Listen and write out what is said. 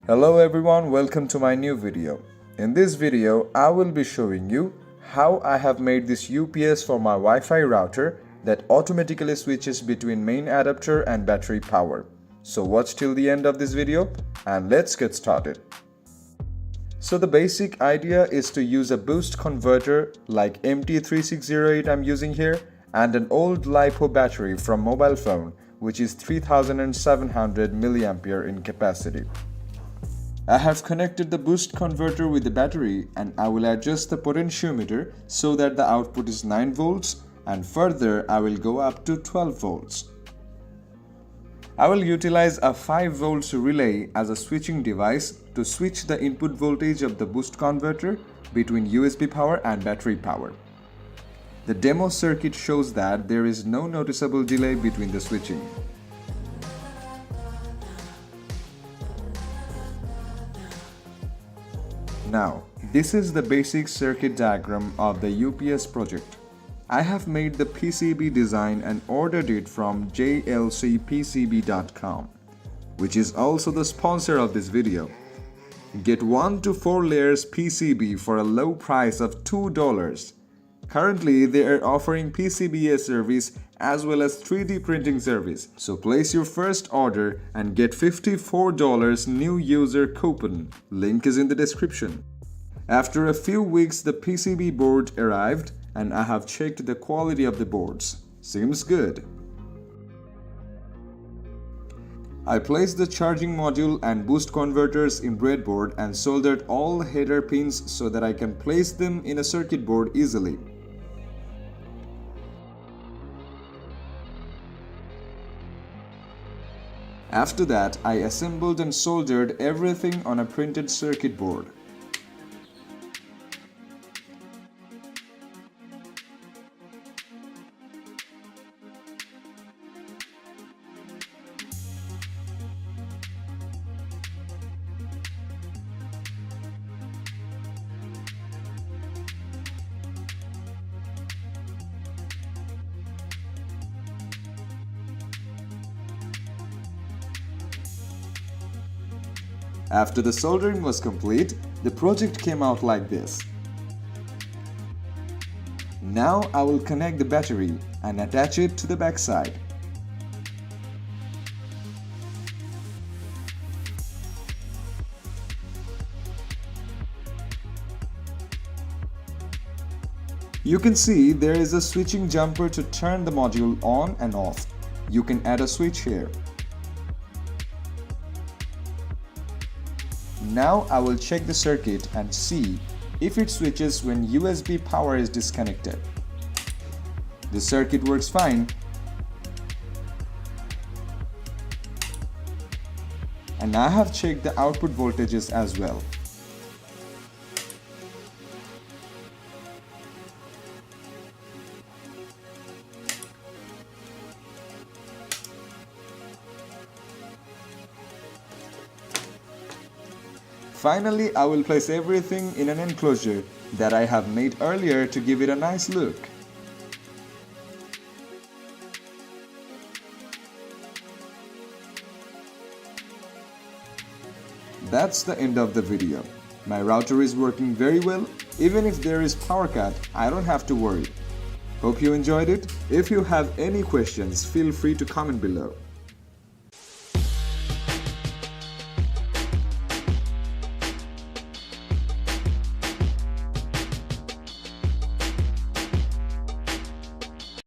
Hello everyone, welcome to my new video. In this video, I will be showing you how I have made this UPS for my Wi-Fi router that automatically switches between main adapter and battery power. So watch till the end of this video and let's get started. So the basic idea is to use a boost converter like MT3608 I'm using here and an old LiPo battery from mobile phone which is 3700 mAh in capacity. I have connected the boost converter with the battery and I will adjust the potentiometer so that the output is 9 volts and further I will go up to 12 volts. I will utilize a 5 volts relay as a switching device to switch the input voltage of the boost converter between USB power and battery power. The demo circuit shows that there is no noticeable delay between the switching. Now, this is the basic circuit diagram of the UPS project. I have made the PCB design and ordered it from jlcpcb.com, which is also the sponsor of this video. Get 1 to 4 layers PCB for a low price of $2. Currently, they are offering PCBA service as well as 3D printing service. So place your first order and get $54 new user coupon. Link is in the description. After a few weeks, the PCB board arrived and I have checked the quality of the boards. Seems good. I placed the charging module and boost converters in breadboard and soldered all header pins so that I can place them in a circuit board easily. After that, I assembled and soldered everything on a printed circuit board. After the soldering was complete, the project came out like this. Now I will connect the battery and attach it to the backside. You can see there is a switching jumper to turn the module on and off. You can add a switch here. Now I will check the circuit and see if it switches when USB power is disconnected. The circuit works fine. And I have checked the output voltages as well. Finally, I will place everything in an enclosure that I have made earlier to give it a nice look. That's the end of the video. My router is working very well. Even if there is power cut, I don't have to worry. Hope you enjoyed it. If you have any questions, feel free to comment below.